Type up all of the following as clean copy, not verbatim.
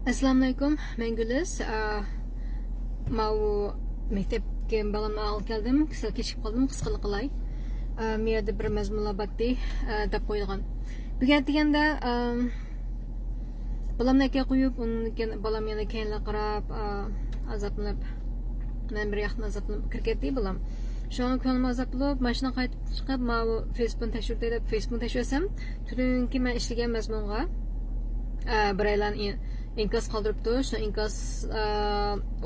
Assalomu alaykum, men Gulis. Mau maktabga balamni olib keldim. Sal kechikib qoldim, qisqalik qilay. Men yerda bir mazmunlar batdi deb qo'yilgan. Bugun deganda balamni aka qo'yib, undan balam yana keyinlar qarab azoblanib, men bir yoqdan azoblanib kirgetdi balam. Şu an ko'nglim azob bo'lib, mashina qaytib chiqib, mau Facebookni tekshirib deb Facebookni tekshirsam, tunki men ishlagan mazmunga biraylan inkas qoldiribdi. Shu inkas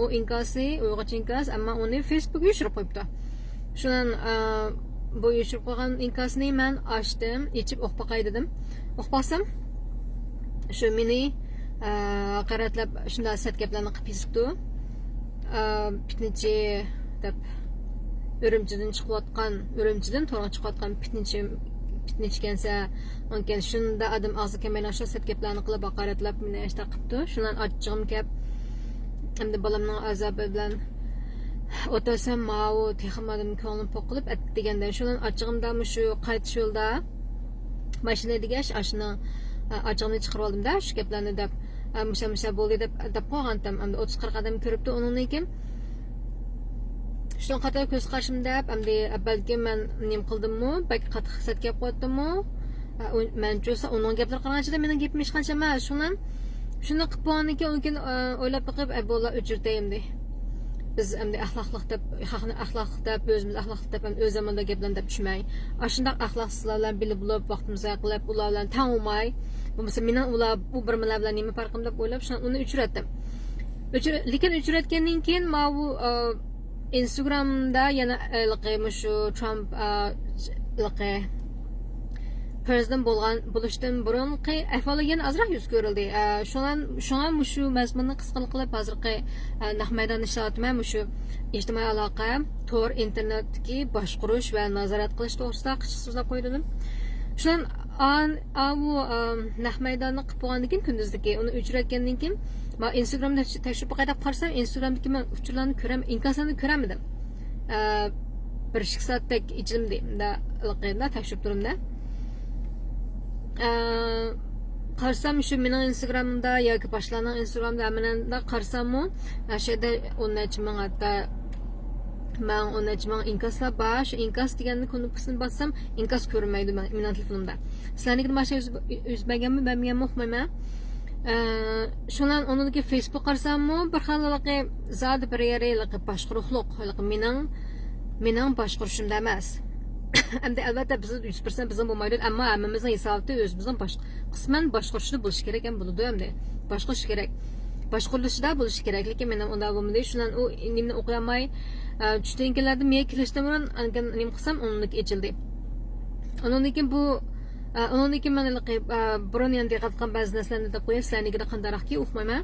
o inkasi uyg'urcha inkas, ammo uni Facebookga yushirib qo'yibdi. Shundan bu yushirib qo'ygan inkasni men ochdim, ichib o'qib boqay dedim. O'qib boqsam, shu meni qaratlab shunday sat gaplarni qilib yozibdi. Pitnichi deb Ürümçiden çıkıyotgan, Ürümçiden to'g'ri chiqayotgan pitnichi kelsa, onken shunda adam og'zi kelmay o'sha sat gaplarni qilib haqoratlab meni ashta qilibdi. Shundan achchig'im kelib, endi balamning azobi bilan o'tasam, mau texmadim ko'nglim poqilib deganda, shundan achchig'imda shu qaytish yo'lda mashina degash, ashuni achchig'imni chiqarib oldim-da, shu gaplarni deb musha bo'ldi deb qo'ygandim. Endi 30-40 odam ko'ribdi undan keyin Şundan qatar ko'z qarshimda, endi balki men nim qildimmi, balki qattiq hissat kelib qo'yibdimmi? Men cho'sa uning gaplari qaragancha mening gapim hech qancha emas. Shuni qilib qo'ygandan keyin o'ylab boqib, "Bola o'chirtayim" de. Biz endi axloqliq deb, xalqni axloqliq deb, o'zimiz axloqliq deb, o'z zamonda gaplarni deb tushmay, ashundaq axloqsizlar bilan bilib bo'lib, vaqtimizni qilib, ular bilan tanimay, bo'lmasa mening ular bu bir bilan bilan nima farqim deb o'ylab, shuni uni o'chiratdim. Lekin o'chiratgandan keyin bu Instagram'da yana shu Trump prezident bo'lishdan burungi ahvoli yana azroq yuz ko'rildi. Shundan shu mazmunni qisqalik qilib hozirgi naq maydon ishlatmam shu ijtimoiy aloqa, tor internetdagi boshqarish va nazorat qilish to'g'risida qish so'zlab qo'ydim. Shundan bu naq maydonni qilib bo'lgandan keyin kunduzdagi uni o'chiratgandan keyin men Instagramda tekshirib qaytib qarsam, Instagramdagi men uchurlarni ko'raman, inkaslarni ko'ramadim. 1-2 soatdek ichimda tekshirib turimda. Qarsam shu mening Instagramda yoki boshqalarning Instagramda hamanda qarsammi, o'shada 10 ming hatta men 10 ming inkaslar bor. Shu inkas deganni knopkasini bossam, inkas ko'rinmaydi mening telefonimda. Sizlarniki boshqa yuz berganmi, men uqmayman. Shundan onunki Facebook qarsammi, bir xillik zodi bir yerilik boshqaruqliq, mening boshqarishimda emas. Endi albatta biz 100% bizim bo'lmaydi, ammo hammamizning hisobida o'zimizning qisman boshqarishda bo'lish kerak ham bo'ladi endi. Boshqarish kerak. Boshqarilishda bo'lish kerak, lekin men unda bo'lmaydi. Shundan u nimni o'qiyolmay, tushdan keladi, men kelishdan burun nim qilsam, onunki echildi. Onunki bu Onunki men burun yana diqqat qilgan ba'zi narsalarni deb qo'yaman, sizlarnikida qandaraqki o'qimayman.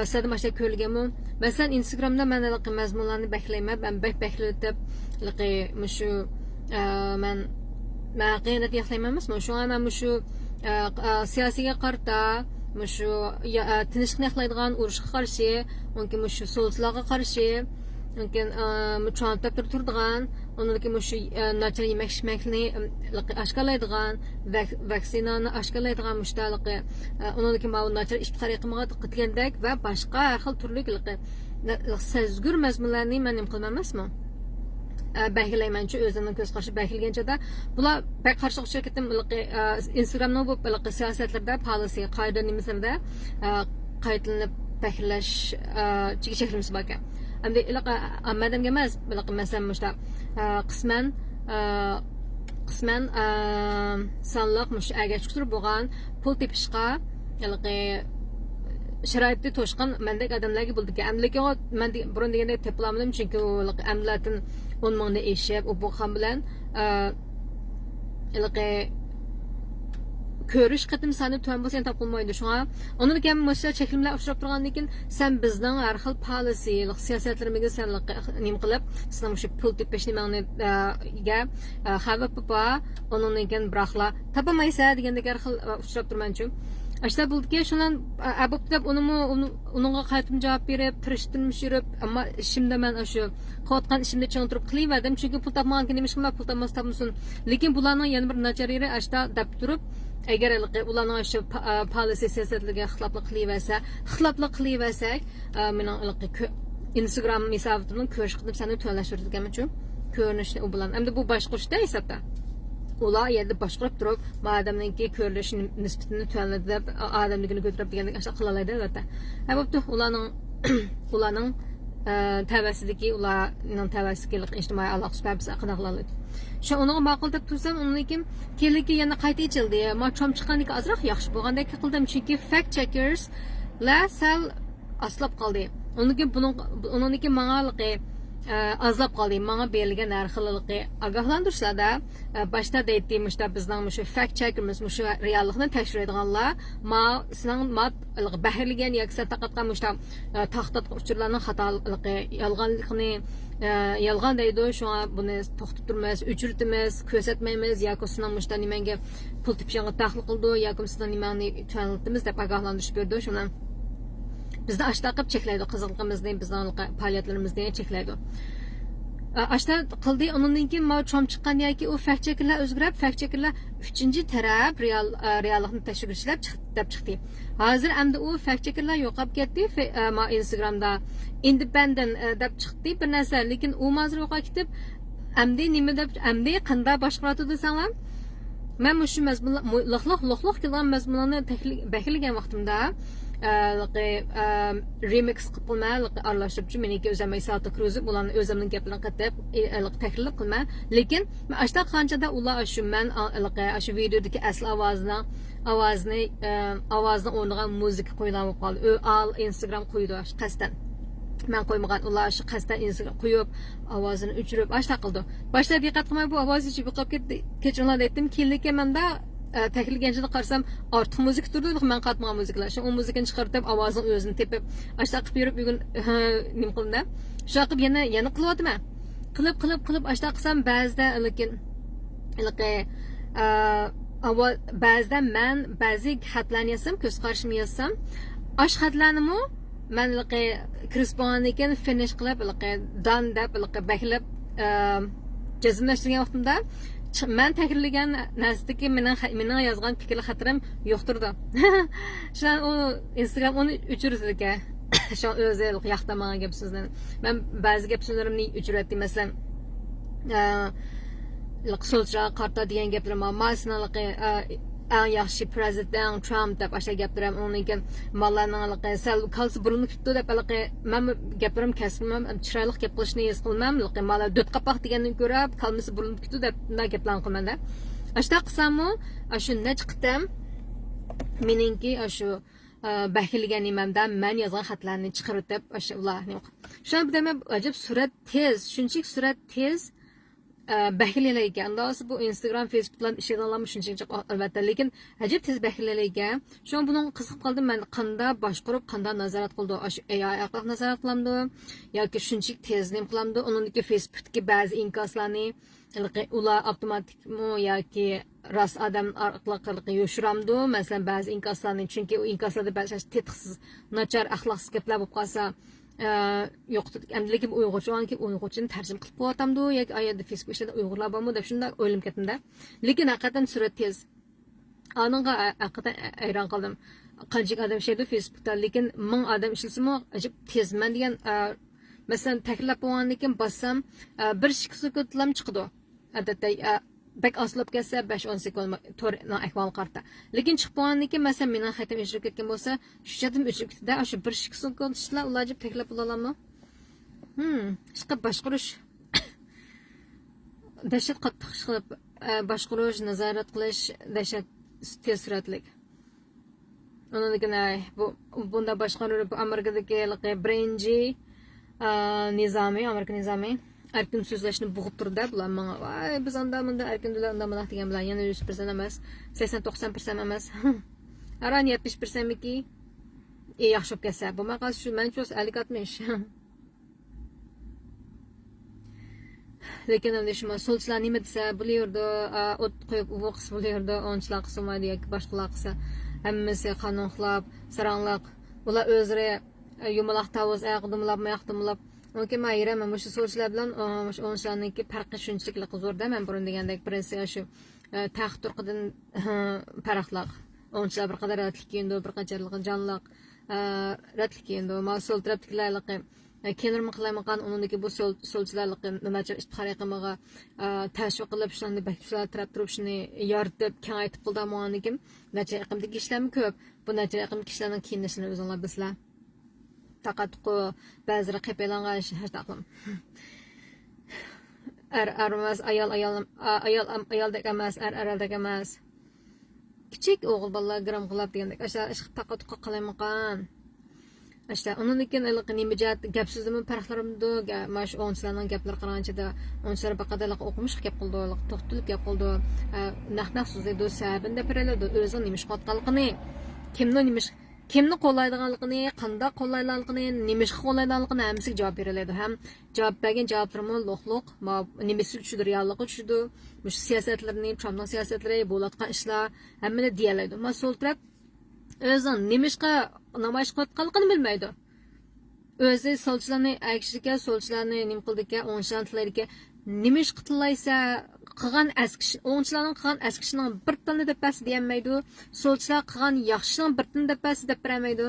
Sizlarda mana shu ko'rganmi? Masalan, Instagramda men mazmunlarni baklayman, men baklatib, shu men qiyinat yaxlayman emasmi? Shu men shu siyosiga qarta, shu tinchlikni yaxlaydigan urushga qarshi, mumkin shu solchilarga qarshi, mumkin Trumpda turadigan, onunki shu nachar yemak-ishmakni oshkorlaydigan, vaksinani oshkorlaydigan mushtaliqi, onunki nachar ishqari qilmagandek va boshqa har xil turli sezgur mazmunlarni men nim qilmam emasmi? Belgilaymanchi o'zimning ko'z qarashi belgilaganchada bular qarshi shirkatim Instagramning bu siyosatlarda policy qoida nimalarda qaytilinib belgilash cheklashimiz bor ekan. Endi ammadamga emas, masalan mushta qisman sonliq mush agach turib bo'lgan pul tepishga sharoitni to'shqan mendek odamlarga bo'ldi-ki, lekin men burun deganda tepolmadim, chunki amlatin 10 mingni eshib, u bo'lgan bilan ko'rish qatim sani tuan bo'lsa ham topilmaydi. Shunga uni ham o'sha cheklimlar uchrab turgandan keyin sen bizning har xil policy, siyosatlarimizga sen nim qilib, sizning shu pul tepishni menga xavf bor, undan keyin biroqla topamaysa degandek har xil uchrab turmanchu. Ashta bo'ldiki, shundan abobdab uningga qaytim javob berib, tirishdim yurib, ammo ishimda men o'sha qotgan ishimda chang turib qilaverdim, chunki pul topmagan nima qilmay pul topmas topmasin. Lekin bularning yana bir nachariyri ashta dab turib, agar ularning shu policy siyosatlarga xiloflik qilaversak mening Instagram hisobimdan ko'rish qilib seni to'lashtirganman ko'rinishni u bilan endi bu boshqurishda hisobda ular yerda boshqarib turib odamningki ko'rinish nisbatini to'ladi deb odamligini ko'tarib degandek ashula qila oladi albatta bo'pti ularning tavasidagi ularning tavasidagi ijtimoiy aloqa sababisi haqida qiloladi shu uni ma'qul deb tursam uniki keliki yana qayta ichildi ma chom chiqqaniki ozroq yaxshi bo'lgandek qildim chunki fact checkers la sal aslab qoldi uniki mang'alqi azlab qoldi manga berilgan har xillikqa ogohlantirishlarda boshda deytdimishda bizning shu fact checkerimiz shu reallikni tekshiradiganlar bahirlagan yoki taqatgan taxtat uchurlarning xatoligi yolg'onlikni yolg'on deydi shunga buni to'xtatib turmaymiz o'chirtimiz ko'rsatmaymiz yoki sizning mushta nimanga pul tepishga taxliq qildi yoki sizning nimani tanitimiz deb ogohlantirish berdi shuni bizni ashta qilib cheklaydi qiziqligimizni bizning faoliyatlarimizni cheklaydi ashta qildi undan keyin chom chiqqan yoki u fact checkerlar o'zgarib fact checkerlar 3-chi taraf reallikni tekshirishlar deb chiqdi hozir endi u fact checkerlar yo'qolib ketdi Instagramda independent deb chiqdi bir narsa lekin u hozir yo'qolib ketib endi nima deb endi qanday boshqaradi desanglar men shu mazmunlar qilgan mazmunlarni bahilgan vaqtimda remix qilib qilma aralashtirib meniki o'zim saati kruzib ularni o'zimning gaplarini qatib tahlil qilma lekin ashta qanchada ular shu men shu videodagi asl ovozni o'rniga muzika qo'yilib qoldi Instagram qo'ydi qasdan men qo'ymagan ular shu qasdan Instagram qo'yib ovozini o'chirib ashta qildi boshda diqqat qilmay bu ovoz ichi biqib ketdi kechiringlar aytdim keyin menda tahlilganchida qarasam ortiq muzika turdi men qatmagan muzikalar shu muzikani chiqarib ovozini o'zini tepib ashta qilib yurib bugun nima qildim shu qilib yana qilyapman qilib ashta qilsam ba'zida lekin ba'zida men ba'zi xatlarni yozsam ko'z qarashimni yozsam ash xatlarnimi men korrespondent ekan finish qilib dan deb baklab jazmlashtirgan vaqtimda men takrorlagan narsadagi mening yozgan fikr xatrim yo'qtirdi shu u Instagram uni o'chirdi ekan shu o'zi yoqtamagan gap so'zlarni men ba'zi gap so'zlarimni o'chiradi masalan so'zlar qarta degan gaplarim masinaligi eng yaxshi prezident Trump deb ashta gapiram uniki mallarning sal qalsi burunni tutdi deb men gapirim kasbim chiroyli gap qilishni his qilmam mallar dot qapoq degandan ko'ra qalmisi burunni tutdi deb gaplarni qilmanda ashta qilsamu shunda chiqdim meningki shu bahilgan nimamdan men yozgan xatlarni chiqarib shu ularni shu bilan ajib surat tez shunchalik surat tez bahillar ekan bu Instagram Facebook bilan ishlaydiganlar shunchalik albatta lekin ajib tez bahillar ekan shu buning qiziqib qoldim men qanday boshqarib qanday nazorat qildi shu AI orqali nazorat qilamdi yoki shunchalik tez nim qilamdi uniki Facebookdagi ba'zi inkoslarni ular avtomatikmi yoki rost odam orqali yoshiramdi masalan ba'zi inkoslarni chunki u inkoslarda ba'zi tetsiz nachar axloqsiz gaplar bo'lib qolsa yo'q lekin uyg'urchani tarjima qilib qo'yatamdi yoki ayada Facebook ishlarda uyg'urlar bormi deb shunday o'ylam ketdimda lekin haqiqatan surat tez anonga haqiqatan hayron qoldim qancha odam ishlaydi Facebookda lekin 1000 odam ishlasimi ajib tezman degan masalan taklif bo'lgandan keyin bossam 1-2 sekundlam chiqdi odatda bak oslab kelsa 5-10 sekund to'rni ahvol qarta lekin chiqib bo'lgandan keyin masalan meni xatam ishtirok etgan bo'lsa shu chatim o'chiribda o'sha 1-2 sekund ishlar ular deb taklif bo'la olammi ishqa boshqarish dahshat qattiq qilib boshqarish nazorat qilish dahshat tez suratlik bunda boshqarib Amerikadagi birinchi nizomiy Amerika nizomiy erkin so'zlashni bo'g'ib turdi bular menga voy biz unda erkindilar unda mana degan bilan yana 100% emas 80-90% emas aran 70% miki yaxshi bo'lib ketsa bu maqas shu men uchun 50-60 lekin endi shu so'lchilar nima desa bo'layverdi o't qo'yib o'qis bo'layverdi o'nchilar qilmaydi yoki boshqalar qilsa hammasi qanoqlab saranglab ular o'zlari yumaloq tavuz oyoqdimlab moyoqdimlab Mungkin ayiraman shu so'zlar bilan o'nchilarniki farqi shunchalik zo'rda men burun degandek birinchisi shu taxt turqidan faraqlaq onchilar bir qadar ratlik kiyindi bir qanchalik jonliq ratlik kiyindi ma sol tarafdagilarligi kenirmi qilaymagan uningdagi bu solchilarligi nimacha ishtihar qilmaga tashviq qilib shuni bakchilar taraf turib shuni yoritib kengaytib qildamoanikim nacha aqimdagi ishlarmi ko'p bu nacha aqim kishilarning kiyinishini o'zinglar bizlar faqat ba'zi qapelangan hashtaqim emas ayoldek emas ayoldek emas kichik o'g'il bolalar gram qilib degandek ish faqat qalaymagan işte onun için ılık nimecet gapsizmi farqlarimdi maş onçlarning gaplar qaranchida onçlar baqadalaq o'qimish gap qildi to'xtalib gap qildi nahna so'zlaydi sabinda piraladi o'zi nimish qotqanligini kimni qo'llaydiganligini qanday qo'llaydiganligini nimish qo'llaydiganligini hammasiga javob beriladi ham javob bergan javoblarimi lo'qloq nimasi tushudi reallikqa tushudi mush siyosatlarni Trumpning siyosatlari bo'layotgan ishlar hammani deyiladi mas'ul taraf o'zi nimishqa namoyish qilayotganligini bilmaydi o'zi solchilarni akshiga solchilarni nim qildika o'ngchilarga nimish qilaysa qilgan askish o'ngchilarning qilgan askishning bir tilni depas deyolmaydi solchilar qilgan yaxshining bir tilni depas deb bermaydi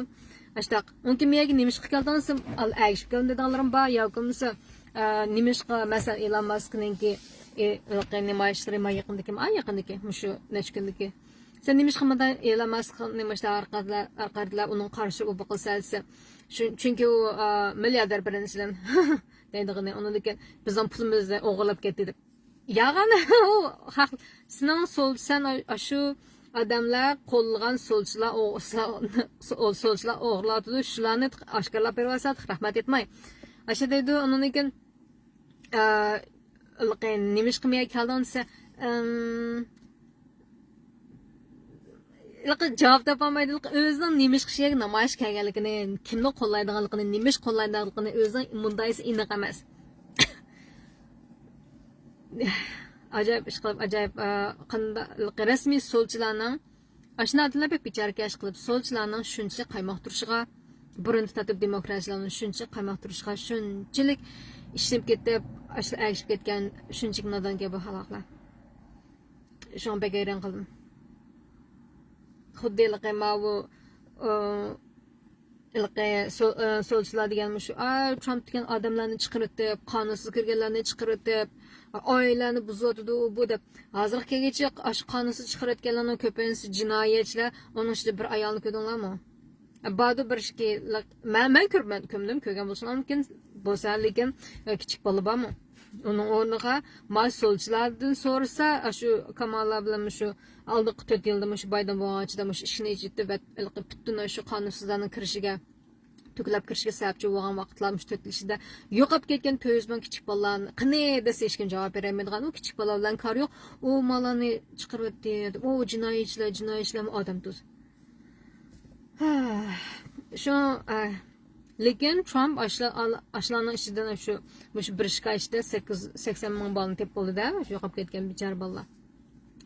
ashtaq unki mega nimish qildingiz al agish qilganlarim bor yoki bo'lmasa nimishqa masalan Elon Musk'ninki namoyishlari yaqindagi shu necha kundagi sen nimish qilmada Elon Musk nimashda arqardilar uning qarshi u qilsa chunki u milliarder birinchidan deydigini undan bizning pulimizni o'g'irlab ketdi deb yag'ani u haq sening sen shu odamlar qo'llagan solchilar o'g'irlatdi shularni oshkorlab bersa rahmat etmay asha deydi undan nimish qilmay keldinsa javob topolmaydi o'zining nimish qilishga namoyish kelganligini kimni qo'llaydiganligini nimish qo'llaydiganligini o'zining mundaysi aniq emas ajoyib ish qilib ajoyib qanday rasmiy solchilarning ashuna adilab bicharkash qilib solchilarning shuncha qaymoq turishiga burun tatib demokratiyalarning shuncha qaymoq turishiga shunchalik ishlab ketib agishib ketgan shunchalik nodonga bu xalqlar shun bagayran qildim xuddi bu solchilar degan shu Trump degan odamlarni chiqaritib qonunsiz kirganlarni chiqaritib oilalarni buzadi bu deb hozirgacha shu qonunsiz chiqaratganlarning ko'pincha jinoyatchilar uning ichida bir ayolni ko'rdinglarmi badu bir ishki men ko'rgan bo'lsa mumkin bo'lsa lekin kichik bola bormi uning o'rniga mas'ulchilardan so'rasa shu Kamala bilan shu oldingi 4 yilda shu Bayden bo'lganchida shu ishni ijitdi va butun shu qonunsizlarning kirishiga to'klab kirishiga sababchi bo'lgan vaqtlar 4 yilda yo'qolib ketgan 400 ming kichik bolalarni qanday desa hech kim javob bermaydigan u kichik bolalar bilan kor yo'q u malani chiqaribdi u jinoyatchilar odam tuz shu lekin Trump ashlarning ichidan shu bir ishga ichida 80 ming bolani tep bo'ldi-da, shu yo'qolib ketgan bichar bolalar.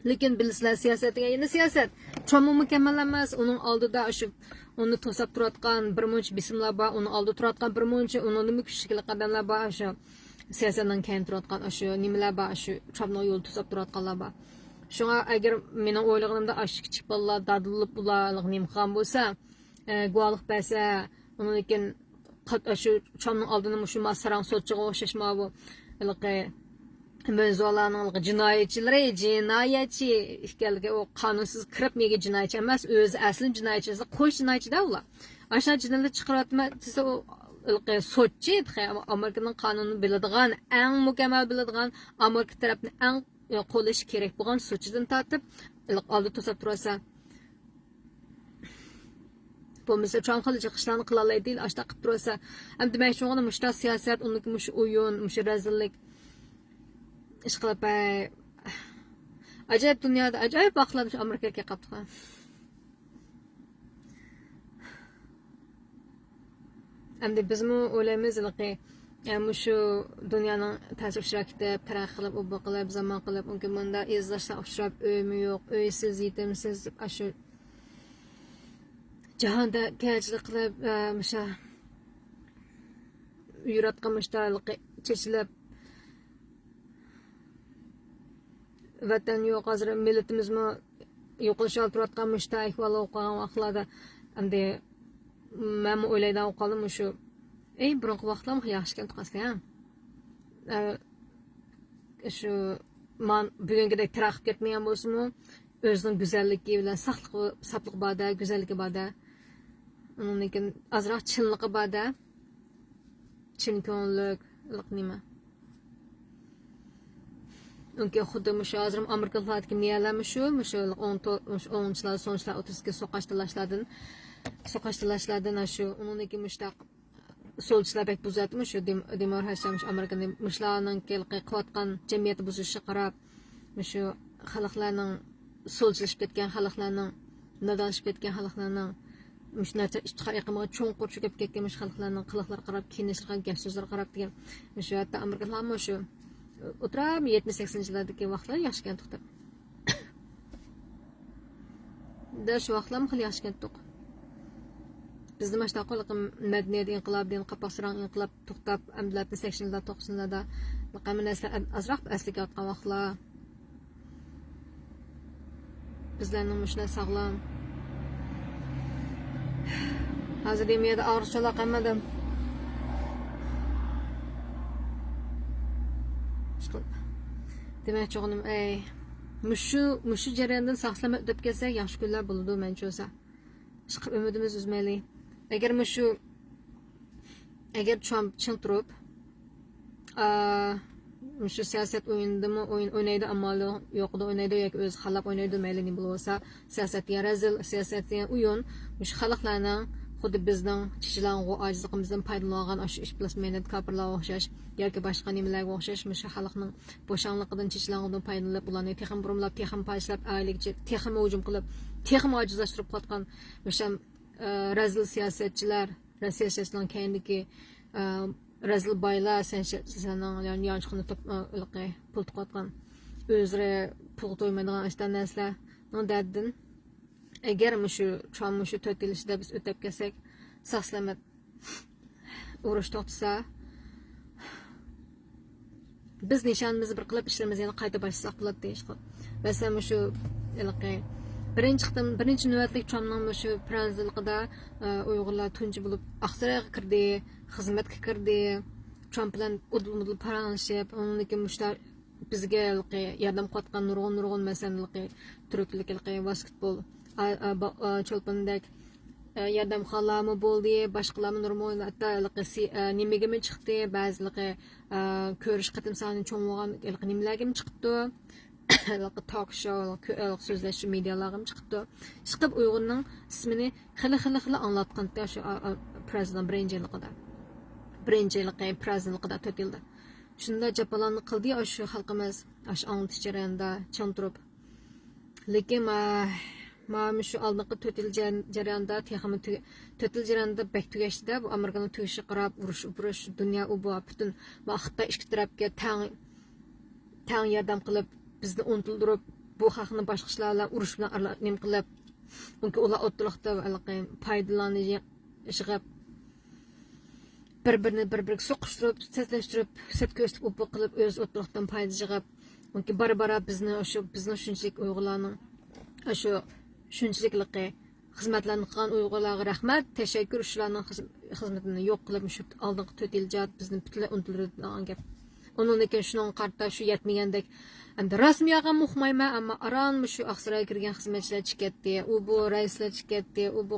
Lekin bilasizlar siyosatga yana siyosat. Trump mukammal emas, uning oldida shu uni to'sab turadigan bir muncha bismlar bor, uni oldida turadigan bir muncha uning kuchli qadamlar bor, shu siyosatdan keyin turadigan shu nimalar bor, shu Trumpning yo'l to'sab turadiganlar bor. Shunga agar mening o'ylaganimda shu kichik bolalar dadilib bularning nima qilgan bo'lsa, guvohlik bersa, lekin shu Trumpning oldini shu masarang so'tchiga o'xshashma bu Venezuela'nın cinayetçi işgalge o kanunsuz kırıp mege cinayetçi emas özü asli cinayetçi koş cinayetçi da ular. Aşağı cinayetçi çıkartma tese o soççu Amerika'nın kanunu biladigan en mükemmel biladigan Amerika tarafını en qo'llash kerak bo'lgan so'chidan tortib oldi to'sab turasa bo'lmasa Trump qilish ishlarni qila oladi ashta qilib turasa ham demak shunga mushta siyosat uniki mush o'yin mush razillik ish qilib ajoyib dunyoda ajoyib vaqtlar Amerikaga qattiq hamda bizmi o'ylaymiz shu dunyoning ta'sir ishtirokida taraqqiy qilib u qilib zamon qilib unga bunda izlashlar uchrab uymi yo'q uysiz yetimsiz shu jahonda kechlik qilib o'sha yuratgan mushtaqlik chechilib vatan yo'q, hozir millatimizmi yo'qolishib turayotgan mushta ahvol o'qigan vaqtlarda endi men o'ylaydan qoldim shu burungi vaqtlar yaxshi ekan tuqaslar shu man bugungidek tiraqib ketmagan bo'lsinmi o'zining go'zalligi bilan saqligi borda go'zalligi borda lekin azroq chinligi borda chin ko'ngillik nima unga xuddi shu hozir amerikaliklarga niyalarmi shu 10-chilar sonchilar o'tizga so'qashtirishlardan shu uniki mushtaq solchilar bek buzatmi shu demor hasham amerikaning mushlarning qilayotgan jamiyat buzishi qarab shu xalqlarning solchilashib ketgan xalqlarning nodonlashib ketgan xalqlarning mushnacha iqimiga cho'nqur cho'kib ketgan xalqlarning qiliqlari qarab kiyinishlarga gap so'zlar qarab degan shu hatto amerikaliklar shu o'tirib 70-80 yillardagi vaqtlar yaxshi ekan to'xtab da shu vaqtlar ham yaxshi ekan to'q bizni mana shunaqa madaniyat inqilobidan qapoqsirang inqilob to'xtab amdilatni 80-lar 90-larda qanday narsa azroq asliga otgan vaqtlar bizlarning shunday sog'lom hozir demiyada og'riqchalar qilmadim demak cho'g'im mushu jarayondan saqlanib o'tib kelsak yaxshi kunlar bo'ladi mencha o'sa chiqib umidimiz uzmaylik agar Trump chin turib shu siyosat o'yinidami o'ynaydi ammo yo'qda o'ynaydi yoki o'zi xalab o'ynaydi mayli nima bo'lsa siyosatga razil siyosatga o'yin shu xalqlarning xuddi bizning chichlang'u ojizligimizdan foydalangan shu ish plasmenat kapirlarga o'xshash yoki boshqa nimalarga o'xshash shu xalqning bo'shanligidan chichlang'idan foydalanib ularni texim burumlab texim payslab aylikchi texim hujum qilib texim ojizlashtirib qo'ygan o'sha razil siyosatchilar keyindagi razil boylar sening yonchiqni pul to'qotgan o'zlari pul to'ymaydigan ishdan narsalar dadin agar shu 4 yil ichida biz o'tib kelsak saqlamat urush to'xtasa biz nishonimizni bir qilib ishlarimizni yana qayta boshlasak bo'ladi deyishdi masalan shu birinchi navbatlik Trumpning shu prezidentligida uyg'urlar tunji bo'lib aqsaraga kirdi xizmatga kirdi Trump bilan udul paranglashib uniki mushtar bizga yordam qilayotgan nurg'un masalan turklik basketbol cho'lpindek yordam xolami bo'ldi boshqalarni nurg'un hatto nimaga chiqdi ba'zilari ko'rish qatim soni cho'ng bo'lgan nimalarga chiqdi talk show so'zlash medialarga chiqdi chiqib uyg'urning ismini xili anglatgan shu prezident birinchi yilqi prezidentligida 4 yilda shunda japalarni qildi shu xalqimiz shu anglitish jarayonida chang turib lekin mana shu oldingi 4 yil jarayonida 4 yil jarayonida bek tugashdida bu amerikaning tugashi qarab urush dunyo u bu butun xitoy ikki tarafga tang yordam qilib bizni untildirib bu xalqni boshqa ishlar bilan urush bilan nim qilib unga ular o'tliqda foydalanishga ishg'ab bir-biriga so'qishtirib setlashtirib set ko'rsatib o'pi qilib o'z o'tliqdan foyda yig'ib unga bara bizni shunchalik uyg'urlarning shu shunchalik xizmatlarni qilgan uyg'urlarga rahmat tashakkur shularning xizmatini yo'q qilib shu oldingi 4 yil jihad bizni butunlay untildirgan gap onun ekan shuning qarta shu yetmagandek endi rasmiyaga muhmayman ammo aron shu aqsiraga kirgan xizmatchilar chiqatdi u bu raislar chiqatdi u bu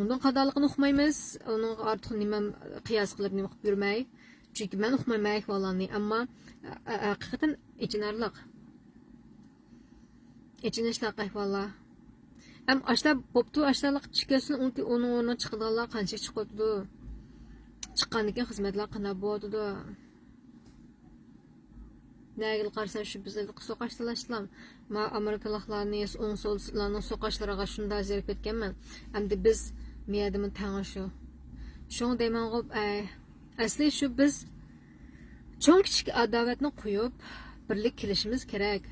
undan qadaliqni uqmaymiz uning ortiq nima qiyos qilib nima qilib yurmay chunki men uqmayman ahvollarni ammo haqiqatan ichinishlar ahvollar ham ashlar bo'pti ashlarlik chiqasin uning o'rniga chiqadiganlar qancha chiqadi chiqqandan keyin xizmatlar qanday bo'ladi nagil qarsa shu bizlar so'qashtirishlar ma amerikaliklarni o'ng so'llarning so'qashlariga shunday zerib ketganman endi biz miyadimi tang'i shu deyman asli shu biz cho'ng kichik adovatni qo'yib birlik kelishimiz kerak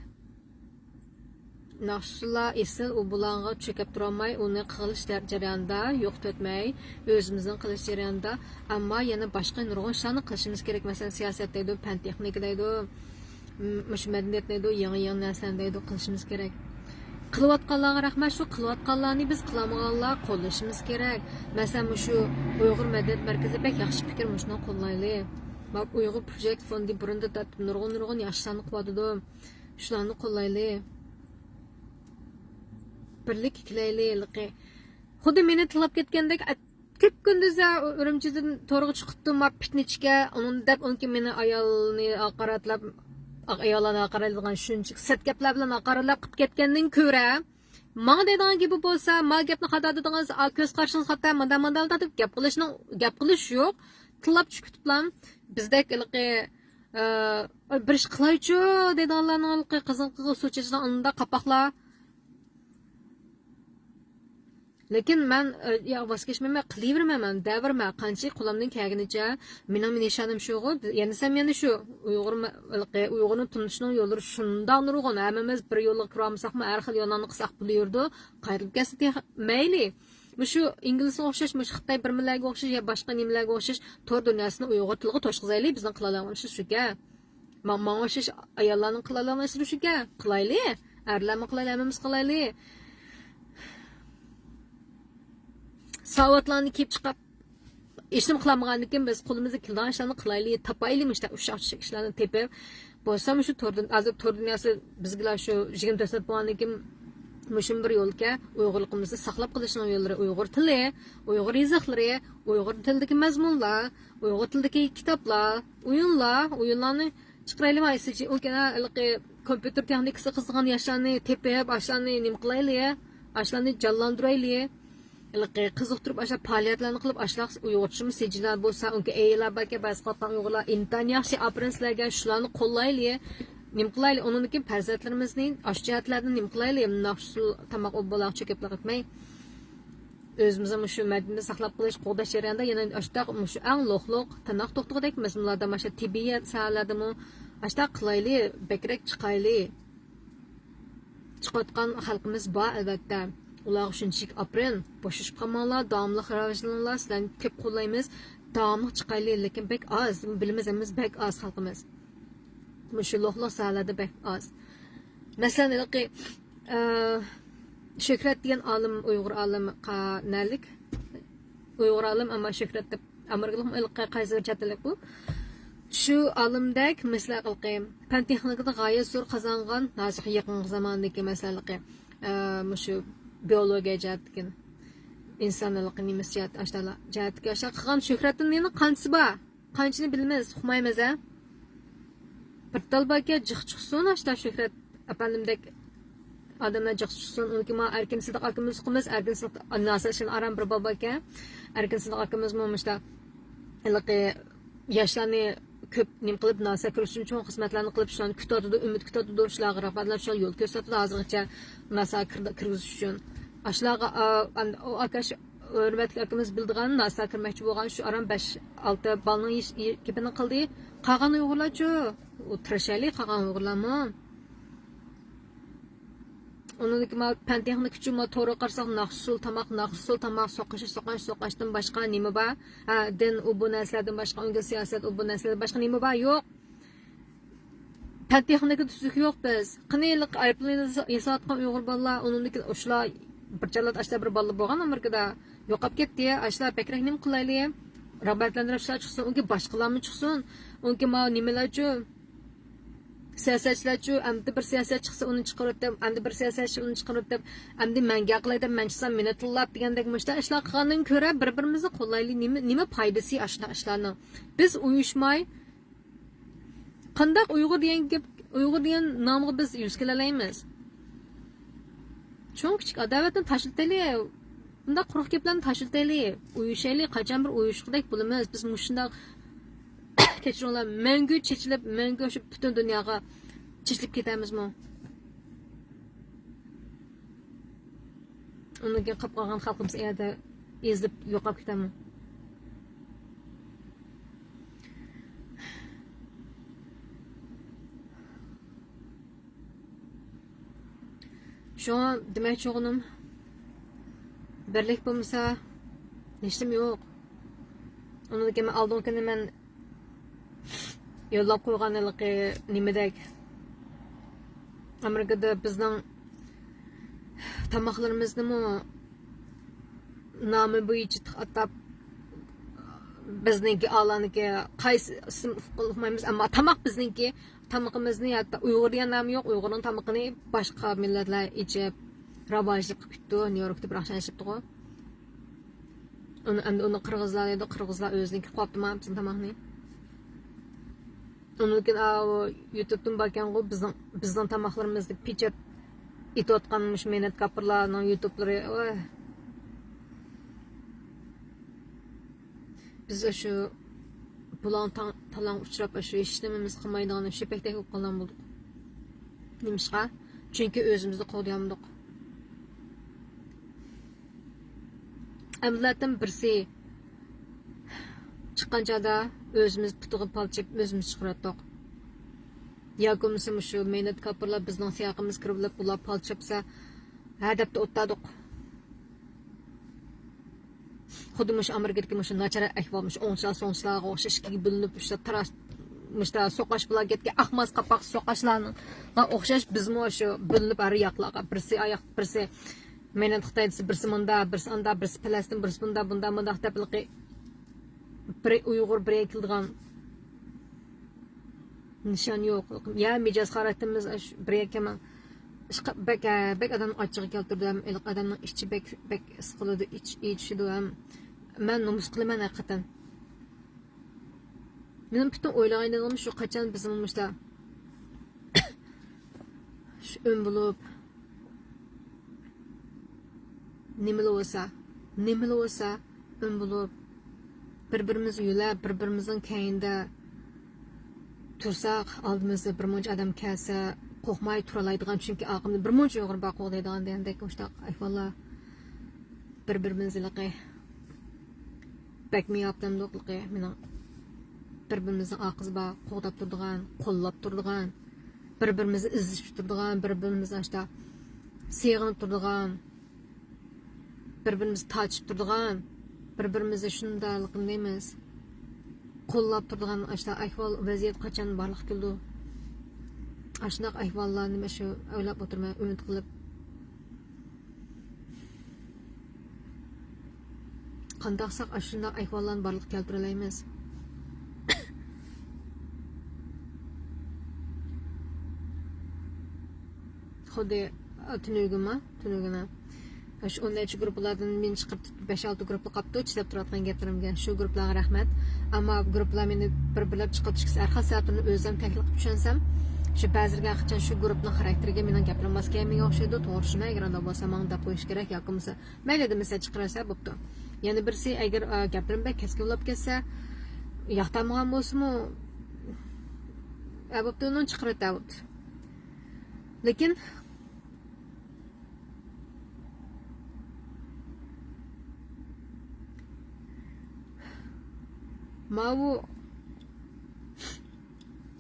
Naqshlar esil u bulanğa çöküp durmay, onu qilish jarayonida yo'q tutmay, o'zimizning qilish jarayonida, ammo yana boshqa nurg'un ishlarni qilishimiz kerak. Masalan, siyosat deydi, fan texnika deydi, mush madaniyat deydi, yangi narsalar deydi qilishimiz kerak. Qilayotganlarga rahmat, shu qilayotganlarni biz qilamaganlar qo'llashimiz kerak. Masalan, shu Uyg'ur madaniyat markazi bek yaxshi fikr, shuni qo'llayli. Bak Uyg'ur projekt fondi burunda nurg'un yoshlarni quvvatidi. Shularni qo'llayli. Birlik ikkilayli. Xuddi meni tilab ketgandek ko'p kunduzda Urumchidan to'rg'a chiqibdim, pitnichga, onun deb unki meni ayolni haqoratlab, ayollarni haqoratlagan shuncha sat gaplar bilan haqoratlab qilib ketgandan ko'ra, menga deydigan gapi bo'lsa, men gapni xato degan ko'z qarshingiz xato, manda deb gap qilish yo'q. Tilab chiqibdim. Bizdek bir ish qilaychu deydiganlarning qizil so'chishdan unda qapoqlar. Lekin men ya vazgeçmeme qilavermayman, davrman. Qancha qo'limdan kelganicha, mening nishonim shu, yanasam yana shu. Uyg'urni tunishning yo'llari shundan nurg'un. Hammamiz bir yo'lga kiramsaqmi, har xil yo'llarni qilsaq bo'lardi. Qayrilib kelsa mayli. Shu inglizga o'xshash, Xitoy bir millatga o'xshash ya boshqa nimalarga o'xshash tor dunyosini Uyg'ur tiliga to'shqizaylik, bizning qila olamiz shuga. Menga o'xshash ayollarning qila olamiz shuga. Qilaylik. Erlarni qilaylik, hammamiz qilaylik. Savatlarni kiyib chiqib ishim qilamagandan biz qo'limizda kelgan ishlarni qilaylik, topaylik, o'sha ishlarni tepib bo'lsam shu tor dunyosi bizlar shu 24 bo'lgandan keyin mushum bir yo'lga Uyg'urligimizni saqlab qolishning yo'llari Uyg'ur tili, Uyg'ur yoziqlari, Uyg'ur tilidagi mazmunlar, Uyg'ur tilidagi kitoblar, o'yinlarni chiqaraylik. Aysichi o'kana kompyuter texnikasi qiziqgan yoshlarni tepib, ashlarni nima qilaylik, ashlarni jonlantiraylik. Qiziqtirib ashla faoliyatlarni qilib ashlar Uyg'urchimi sejilar bo'lsa, unga eylar balki ba'zi qatlan Uyg'urlar intan yaxshi aprensilarga shularni qo'llaylik. Nim qilaylik, undan keyin farzandlarimizning oshjihatlarini nim qilaylik, naqshsul tamoq o'baloq chekib qatmay. O'zimizni shu madaniyatni saqlab qolish qo'dash jarayonida yana ashta shu eng lo'qloq tanoq to'xtagidek mazmunlarda masha tibbiyot sohalardami ashta qilaylik, bekrak chiqaylik. Chiqayotgan xalqimiz bor albatta. Ular shunchalik apren, boshishib qolmanglar, davomli rivojlaninglar, sizlarni ko'p qo'llaymiz, davomli chiqaylik, lekin bek oz, bilmasamiz bek oz xalqimiz. Shu lo'qloq sohalarda bek oz. Masalan, Shuhrat degan olim, Uyg'ur olimi qanalik? Uyg'ur olim, ammo Shuhrat deb Amerikalik qaysi chatalik bu? Shu olimdek mislar fan texnikada g'oyat zo'r qozongan, hozir yaqin zamondagi masalaki shu biologiya jihatdan insoniylik nimasi jihatga qilgan Shuhratning yana qanchasi bor, qanchani bilmaymiz, uqmaymiz. Bir talbaga jiq chiqsin ashta Shuhrat apandimdek odamlar jiq chiqsin. Unki ma Erkin Sidiq akamiz qilmiz, Erkin Sidiq nasashin aram bir baba ekan. Erkin Sidiq akamiz mo'mishda yoshlarni ko'p nim qilib nasa ko'rishun uchun xizmatlarni qilib shularni kutadi, umid kutadi, shularga rag'batlab shu yo'l ko'rsatadi hozirgacha nasa kirgizish uchun. Ashlarga akash hurmatli akamiz bildigan nasa kirmoqchi bo'lgan shu aram 5-6 balning kepini qildi. Qolgan Uyg'urlarchi u tirishaylik, qolgan Uyg'urlarmi? Onunki ma fan texnik uchun ma to'g'ri qarsak naqshsul tamoq so'qishdan boshqa nima bor? Din u bu narsalardan boshqa, unga siyosat u bu narsalardan boshqa nima bor? Yo'q. Fan texnika tuzuk yo'q biz. Qaniylik aybli yasatgan Uyg'ur bolalar, onunki o'shalar bir jallat ashla bir bola bo'lgan Amerikada yo'qab ketdi. Ashlar bekrak nim qilaylik. Rag'batlantirib chiqsin, unga boshqalarmi chiqsin? Unga ma nimalarchi siyosatchilarchi endi bir siyosat chiqsa uni chiqarib deb, endi bir siyosatchi uni chiqarib deb, endi menga qilaydi, men chiqsam meni tillab degandek mushta ishlar qilgandan ko'ra bir-birimizni qo'llaylik. Nima foydasi ishlarning? Biz uyushmay qanday Uyg'ur degan nomga biz yuz kelalaymiz. Cho'ng kichik adovatni tashiltaylik. Bunda quruq gaplarni tashiltaylik. Uyushaylik, qachon bir uyushqidek bo'lamiz. Biz mushundaq kechiringlar, mangu chechilib, mangu shu butun dunyoga chechilib ketamizmi? Unga qilib qolgan xalqimiz yerda ezilib yo'qolib ketami? Şoňa demek çoğunum birlik bolmasa neştim yok. Onu da aldığım men yollap koyganlıqı nimedek Amerikada bizning tamaqlarimizni nomi bo'yicha atab bizniki alaniki qaysi ism qilmaymiz, ammo tamoq bizniki tamog'imizni hatto Uyg'urga nom yo'q, Uyg'urning tamog'ini boshqa millatlar ichib ravojli qilib ketdi. Nyu-Yorkda bir axşam yashibdi-ku. Uni qirg'izlar edi, qirg'izlar o'ziniki qopdimi bizning tamoqni. Onunkin YouTube'dan bakan-ku bizning tamoqlarimizni pichab etayotganmış mehnat kapırlarning YouTube'lari. Biz şu bulan talan uçurap şu işlemimiz qilmaydigan şepekdek bo'lib qolgan bo'ldik. Nimishqa? Chunki o'zimizni qo'llayamdik. Amlatim birsi chiqqan joyda o'zimiz putig'i palchib o'zimiz chiqaratdik. Yakumisi şu mehnat kapırlar bizning siyaqimiz kirib ular palchapsa hadapda o'tadiq. Xuddi Amerikadagi nachar ahvolmish o'ngchilar so'ngchilarga o'xshash ikkiga bo'linib tarashmishda so'qash bilan ketgan ahmas qapoq so'qashlarga o'xshash bizmi shu bo'linib ari yoqlarga birsi oyoq birsi mehnat Xitoydasi birsi munda birsi anda birsi Falastin birsi bunda deb bir Uyg'ur bir keldigan nishon yo'q. Ya mijoz xarakterimiz bir ekama bek adam ochig'i keltirdi, ilq odamning ichi bek isqiladi, ichishidi ham. Men nomus qilaman haqiqatan. Mening butun o'ylaganligim shu qachon bizimizda shu ön bo'lib nimalo bo'lsa ön bo'lib bir-birimizni yulab, bir-birimizning keyinda tursak, oldimizda bir muncha odam kelsa, qo'rqmay turalaydigan, chunki aqimda bir muncha Uyg'ur bor qo'g'daydigan degandek mushtaq ahvollar bir-birimizni bakmi yaptamdoqligi mening bir-birimizni oqiziba qo'g'dab turadigan, qo'llab turadigan, bir-birimizni izlashib turadigan, bir-birimizni ashta sevg'inib turadigan, bir-birimizni tachib turadigan, bir-birimizni shundaylik deymiz. Qo'llab turadigan ashta ahvol vaziyat qachon barliq keldi. Ashunaq ahvollarni men shu o'ylab o'tirman, umid qilib. Qandaqsaq ashunaq ahvollarni barliq keltira olamiz. Xuddi tunugina. Şu 10 gruplardan men chiqib 5-6 grupga qapti, chidab turadigan gaplarimga. Shu gruplarga rahmat. Ammo gruplar meni bir-birlab chiqib chiqsa, har xil o'zim taklif qilib tushansam, shu ba'ziga qachon shu grupning xarakteriga mening gaplarim mos kelmay o'xshaydi, to'g'ri tushunmayganda bo'lsa, men deb qo'yish kerak yoki bo'lmasa, mayli demasa chiqarsa bo'pti. Yana birisi agar gaplarim bak keskinlab ketsa, yoqtamgan bo'lsa-mu, bo'pti, uni chiqaratadi. Lekin Mavu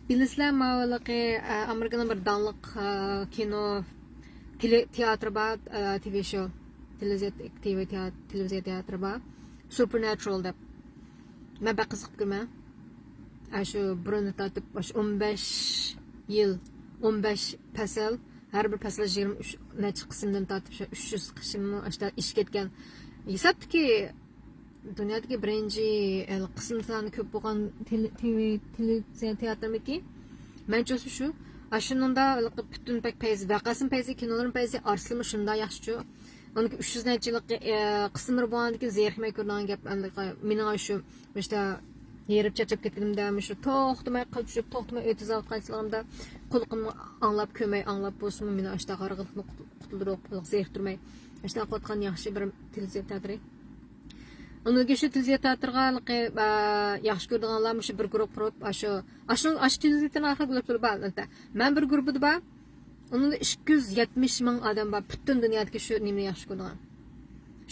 bilisler mavlaqi Amerika'nın bir danlıq kino teatr var, TV show, televizyon teatr var. Supernatural deb. Ben bak kızık görmem. Şu burnu tatip 15 yıl, 15 fasıl, her bir fasıl 23 neçə qismdan tatip 300 qismni işte iş ketken. Hesaptı ki dünyadaki birinci kısımlarını köp bo'lgan televizyon teatrımki men çosu şu aşının da bütün pek peyzi vaqasın peyzi kinoların peyzi arslımı şunda yaxşı onun 300 neçilik kısımları bo'lgandiki zerikmay ko'rgan gap mening şu işte yerib chachab ketganimda şu to'xtamay qochib to'xtamay o'tizab qaytlarimda qulqimni anglab ko'may anglab bo'lsin meni ashta qarg'iliqni qutuldirib zeriktirmay ashta qotgan yaxshi bir televizyon teatri. Onun geçti televizyon teatrga yaxshi ko'rganlar shu bir guruh qurib shu televizyon arqa bo'lib turibdi. Men bir guruhda bor. Onun 270 ming odam bor. Butun dunyodagi shu nimani yaxshi ko'rgan.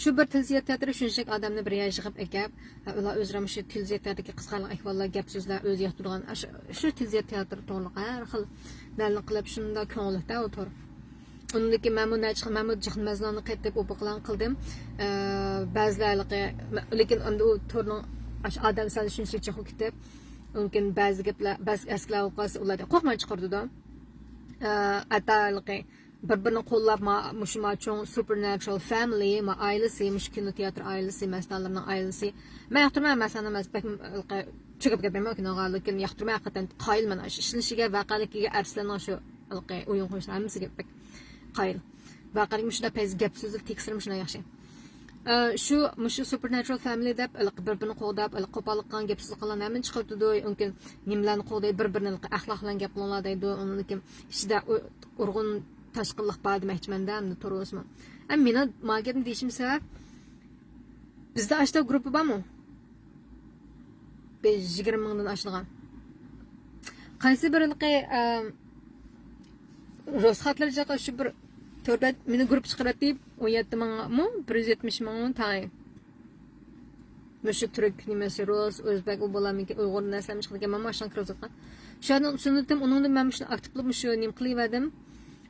Shu bir televizyon teatri shunchalik odamni bir yig'ib ekib, ular o'zlari shu televizyon teatriga qisqalar ahvollar, gap so'zlar o'z yoqtirgan. Shu televizyon teatri to'liq har xil dalil qilib shunda ko'ngilda o'tir. Ondaki Mahmud Cihmazlarni qaytib o'qiqlan qildim. Ba'zilarga lekin endi u torning odam sal shunchalik chiqib ketib, mumkin ba'zi gaplar, ba'zi aslar o'qasa ularda qo'rqmay chiqardida. Atalqi bir-birini qo'llab mushuma cho'ng Supernatural Family ma ailasi, mush kino teatr ailasi, mas'allarning ailasi. Men yoqtirmayman masalan emas, chiqib ketmayman kinoga, lekin yoqtirmay haqiqatan qoyilman ishlashiga, vaqaligiga arslanning shu o'yin qo'yishlar hammasiga qayil. Vaqaning shunda pez gap so'zil tekshirim shuna yaxshi. Shu Supernatural Family deb bir-birini qo'dab, qo'pollikdan gap so'z qilgan hamma chiqibdi, mumkin nimlarni qo'day bir-birini axloq bilan gap qilganlar deydi, lekin ichida urg'un tashqinlik bor demoqchiman-da, to'g'risimi. Meni mag'abim deyishim sabab bizda ashta gruppa bormi? 20 mingdan oshgan. Qaysi birinqi ro'zxatlarga shu bir to'rbat meni guruh chiqarib deb 17 mingmi 170 ming tay. Mushu turk nimasi ro'z o'zbek u bo'lamiki uyg'ur naslamish qilgan men mashina kirib o'tgan. Shuni ham uningda men shuni aktiv qilib shu nim qilaverdim.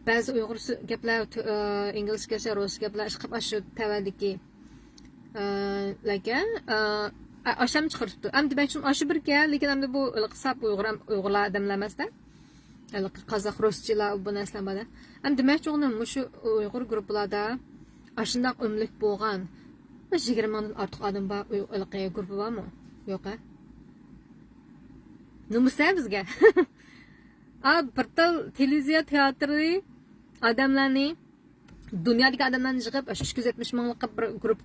Ba'zi uyg'ur gaplar inglizcha rus gaplar chiqib shu tavadiki lekin asham chiqiribdi. Endi men shuni aşı bir kel, lekin endi bu hisob uyg'urlar odamlar emasda. Qozoq ruschalar bu narsalar bor. Endi demakchi o'g'lim shu uyg'ur guruhlarda ashundoq umlik bo'lgan 20 mingdan ortiq odam bor, uyg'ur guruhi bormi? Yo'q-a? Nima bizga? Bir tal televiziya teatri odamlarni dunyodagi odamlarni yig'ib 270 minglik bir guruh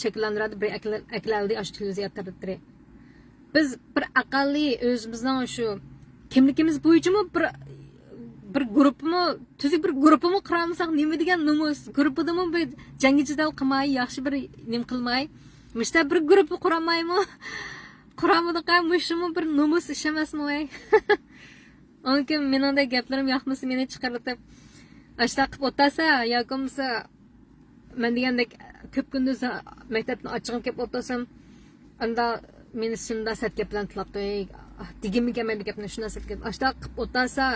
shakllantiradi, bir aklaldi shu televiziya teatri. Biz bir aqalli o'zimizning shu kimligimiz bo'yichami bir guruhmi, tuzuk bir guruhmi quramisak nima degan numus, guruhidami bir jangi jadal qilmay, yaxshi bir nim qilmay, mishta bir guruh quramaymi? Quramadigan mushimi bir numus ish emasmi? Onkim meningda gaplarim yoqmasa meni chiqarib ashta qilib o'tasa, yoki bo'lmasa men degandek ko'p kunduz maktabni ochig'im kelib o'tasam, anda meni shunda sat gaplan tilabdi. Digimga kelmaydi gapni shunda sat gap. Ashta qilib o'tasa,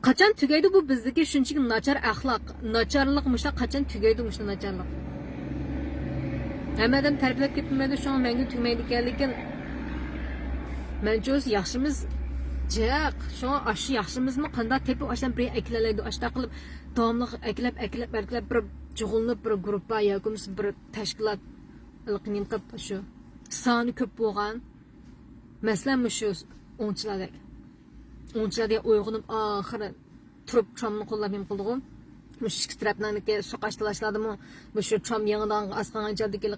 qachon tugaydi bu bizdagi shunchaki nachar axloq, nacharlik mushta qachon tugaydi mushta nacharlik? Hammadan tarbiyalab ketmaydi, shu menga tugmaydi ekan, lekin men jo'z yaxshimiz Caq, şu aşı yaxshimizmi qanday tepib ashdan bir eklalaydi, ashda qilib davomli eklab bir jug'ulnib bir guruhga yoki bir tashkilot ilqinim qilib shu soni ko'p bo'lgan. Masalan, shu o'nchilarda uyg'onib oxiri turib chomni qo'llab ham qildim. Mush ikki taraflarniki so'qashtirishladimi? Shu chom yangidan asqan joydagi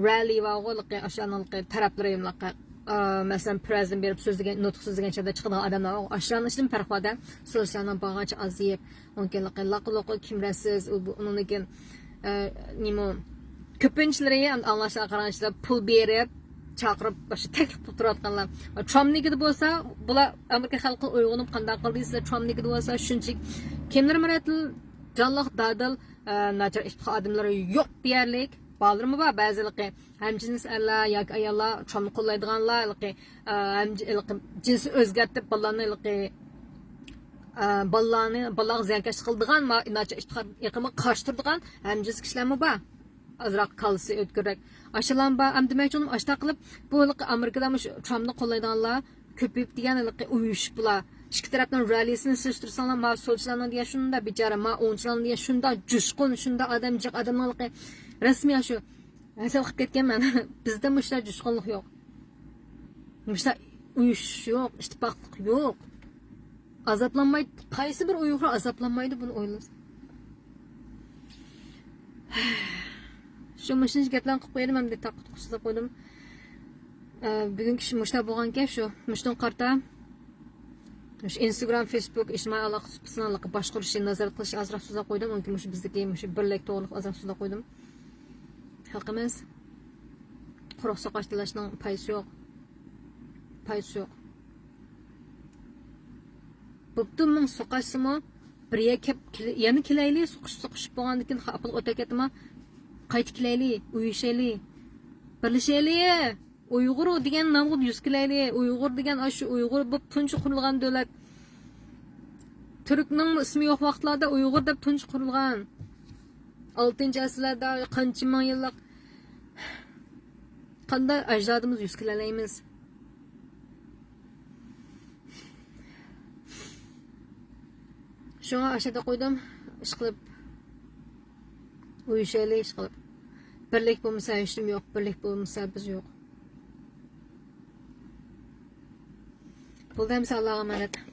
rally va o'g'ilqi ashyanalqi taraflari hamlaqa mesela prezident berib so'zlagan nutq so'zlagan chada chiqadigan odamlar ashlanishdan farqida so'zlarni bag'acha aziyib mumkin laqaloqi kimrasiz uningkin nima ko'pinchilari anglashlar qaranchilar pul berib chaqirib boshqa taklif qilib turayotganlar. Trumpnikida bo'lsa bular Amerika xalqi uyg'onib qanday qildingizlar? Trumpnikida bo'lsa shunchalik kimlar maratil jonliq dadil nachar ish xodimlari yo'q deyarlik. Bağlarımı var bazılıqı hem cins erler yoki ayollar Trump'ni qo'llaydiganlar hem cinsi o'zgartirib bolalarni ziyankash qiladigan nachar ishtihod iqimi qarshi turadigan hem cins kishilarmi bor. Azroq qalisi o'tkirrak. Ashalan bor. Ham demakchi ashta qilib bu Amerikada Trump'ni qo'llaydiganlar ko'payib degan uyushib bular. İki tarafdan rallisini sürtürsanlar ma solchilarning deya shunda bechara ma o'nchilarning deya shunda jushqun shunda odamjiq odamlarga rasmiy shu asal qilib ketganman. Bizda mushlar jushqunlik yo'q. Mushlar uyush yo'q, ittifoqlik yo'q. Azoblanmaydi. Qaysi bir uyg'ur azoblanmaydi buni o'ylaysiz. Shu mushinch gaplarni qilib qo'ydim ham deb taqib qilib qo'ydim. Bugungi ish mushlar bo'lgan-ki shu mushdan qarta Instagram, Facebook, ijtimoiy aloqa so'zlarni boshqarishni nazorat qilish azroq so'zlar qo'ydim. Mumkin bizdagi birlik to'g'riliq azroq so'zlar qo'ydim. Xalqimiz quruq soqashtirishning paysi yo'q. Paysi yo'q. Butun ming soqashsimi birga yana kelaylik, soqishib bo'lgandan keyin xapil o'ta ketma. Qaytib kelaylik, uyushaylik. Birlashaylik. Uyg'ur degan nomga yuz kelaylik. Uyg'ur degan shu Uyg'ur bu tunchi qurilgan davlat Türkning ismi yo'q vaqtlarda Uyg'ur deb tunç qurilgan. 6-asrlarda qancha ming yillik qanday ajdodimiz yuz kelalaymiz. Şuna aşağıda qo'ydim, ish qilib uyushaylik, ish qilib. Birlik bo'lmasa hech kim yo'q, birlik bo'lmasa biz yo'q. Bo'ldi, Allohga emanet.